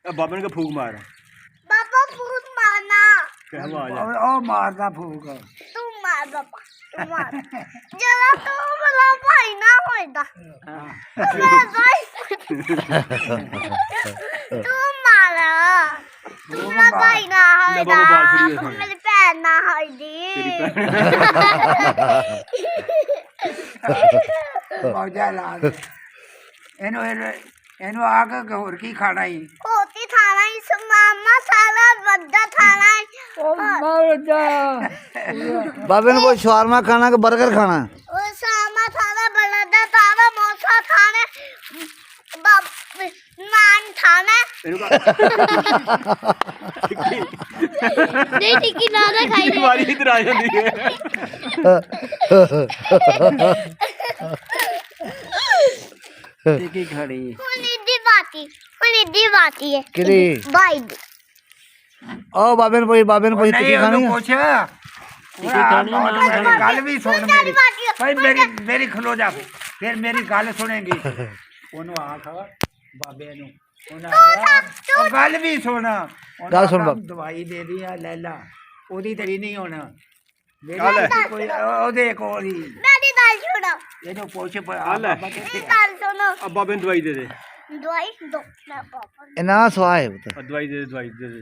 बाबे ने फूक मार बाबा फूक मारना ओ मारदा फूक तू मार बाबा तू मार जरा तो भला भाई ना होइदा तू मार मेरा भाई ना होइदा मेरी भैन ना होइदी मौजा ला ਇਹਨੂੰ ਇਹਨੂੰ ਆ ਕੇ ਹੋਰ ਕੀ ਖਾਣਾ ਹੀ ਕੋਤੀ ਖਾਣਾ ਹੀ ਮਾਮਾ ਸਾਰਾ ਵੱਡਾ ਖਾਣਾ ਹੀ बाबे ने कोई शवारमा खाना कि बर्गर खाना ਉਹ ਸਾਮਾ ਸਾਰਾ ਵੱਡਾ ਸਾਰਾ ਮੋਸਾ ਖਾਣਾ ਬਾਬ ਨਾਨ ਖਾਣਾ ਨਹੀਂ ਟਿੱਕੀ ਨਾ ਨਾ ਖਾਈ ਦੇ वारी इधर आ जाती है ਕੀ ਖਾਣੀ ਹੁਣ ਇੱਦੀ ਬਾਤੀ ਹੈ ਕਿਹੜੀ ਬਾਈ ओ बाबे ने कोई टिक्की खानी है ਪੁੱਛ ਗੱਲ ਵੀ ਸੁਣ ਮੇਰੀ ਭਾਈ ਮੇਰੀ ਖਲੋ ਜਾ ਫਿਰ ਮੇਰੀ ਗੱਲ ਸੁਣੇਗੀ ਉਹਨੂੰ ਆਖ ਬਾਬੇ ਨੂੰ ਉਹਨਾਂ ਆਖਿਆ ਉਹ ਗੱਲ ਵੀ ਸੁਣ ਗੱਲ ਸੁਣ ਬਾਬਾ ਦਵਾਈ ਦੇ ਦੀ ਆ ਲੈ ਲਾ ਉਹਦੀ ਤੇਰੀ ਨਹੀਂ ਹੋਣਾ ਮੇਰੀ ਕੋਈ ਉਹਦੇ ਕੋਲ ਹੀ ਮੇਰੀ ਗੱਲ ਸੁਣੋ ਇਹਨੂੰ ਪੁੱਛ ਲੈ। ਮੇਰੀ ਗੱਲ ਸੁਣੋ अब बाबे ने दवाई दे दे ਦਵਾਈ ਦੋ ਨਾ ਪਾਪਾ इना स्वाह है पुत्र दवाई दे दे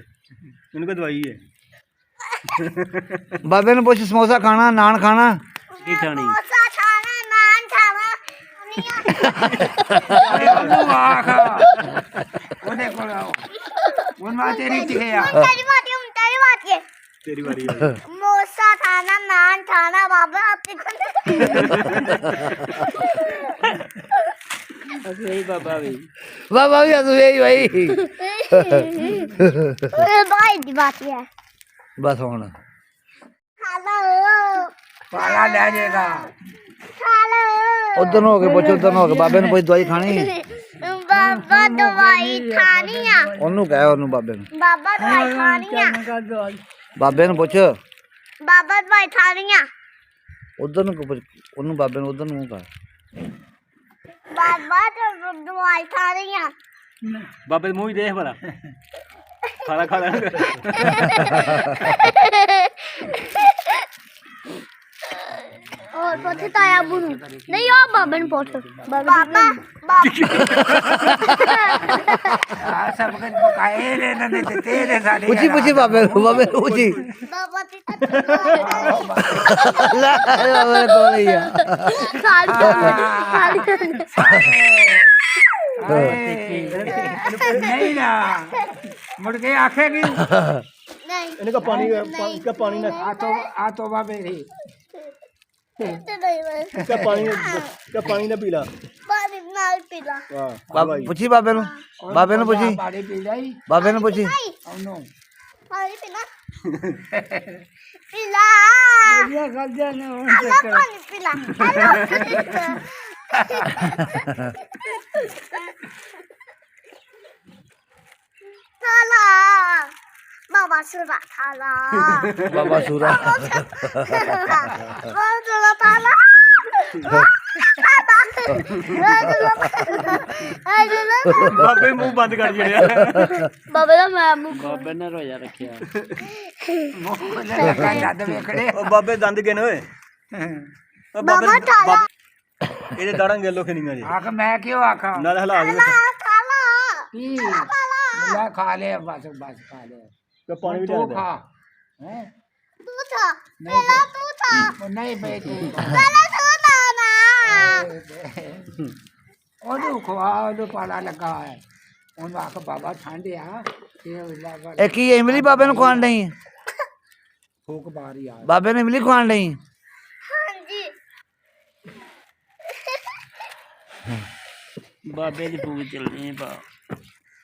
इनको दवाई है बाबे ने पूछ समोसा खाना नान खाना की खानी ਸਮੋਸਾ ਖਾਣਾ ਨਾਨ ਖਾਣਾ ਉਹਨੂੰ ਆਖ ਉਹਦੇ ਕੋਲ ਉਹਨਾਂ ਤੇਰੀ ਕਿਹੇ ਆ ਤੇਰੀ ਬਾਤੀ ਹੈ तेरी बारी है ਸਮੋਸਾ ਖਾਣਾ ਨਾਨ ਖਾਣਾ ਬਾਬਾ ਆਪੇ ਕੋਲ यही बाबा भी बाबा भी हंस गई भाई ਬਾਈ ਦੀ ਬਾਤੀ ਹੈ बस हुन ਖਾਲੋ ਪਾਲਾ ਲੈ ਜਾਏਗਾ ਖਾਲੋ उधर हो गए पूछ उधर हो गए बाबे ने कोई दवाई खानी ਬਾਬਾ ਦਵਾਈ ਖਾਣੀ ਆ ओनू कह ओनू बाबे ने ਬਾਬਾ ਦਵਾਈ ਖਾਣੀ ਆ बाबे ने पूछ ਬਾਬਾ ਦਵਾਈ ਖਾਣੀ ਆ उधर नु पूछ ओनू बाबे ने उधर नु कह ਬਾਬਾ ਦਵਾਈ ਖਾਣੀ ਆ बाबे मुंह ही देख भला खाला खाला और पोथे ताया बुनु नहीं ओ बाबा ने पोथ बाबा बाबा सब कुछ पकाए रे न देते रे सारे पूछी पूछी बाबे ने पूछी बाबा ती ला बाबे ने तो नहीं है नहीं ना मुड़ के आखेगी नहीं इनका पानी का पानी ना आ तो बाबे रे इसका पानी ना पीला पानी नाल पीला वाह पूछी बाबे ने पूछी पानी पी जाई बाबे ने पूछी ओनो पानी पीला पीला बढ़िया कर जाने पानी पीला थाला बाबा सुरा थाला बाबा सूरा बाबा थाला बाबे मुंह बंद कर छड़िया बाबा दा मैं मुंह बाबे ने रोजा रखिया लगा जद वेखड़े ओ बाबे दंद गिन ओए बाबा थाला ਇਹਦੇ ਦਾੜਾਂ ਗੇਲੋ ਖਿੰਨੀਆਂ ਜੀ आख मैं क्यों आखा ਨਾਲ ਹਲਾ ਦੇ थाला की मुला खा ले बस खा ले ਤੇ ਪਾਣੀ ਵੀ तू ਲਿਆ खा हैं तू था पहला तू था नहीं बे तू पहला तू था ना ओनू खवा ओनू पाला लगा है ओनू आख बाबा ठंड आ ये लगा एक ही इमली बाबे ने खुआन नहीं फूक बारी आ बाबे ने इमली खुआन नहीं हाँ जी ਬਾਬੇ ਦੀ ਫੂਕ ਚੱਲਣੀ ਪਾ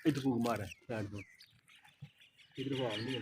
ਇੱਥੇ ਫੂਕ ਮਾਰ ਸਾਈਡ ਤੋਂ ਇਧਰ ਕੋ ਆਉਂਦੀ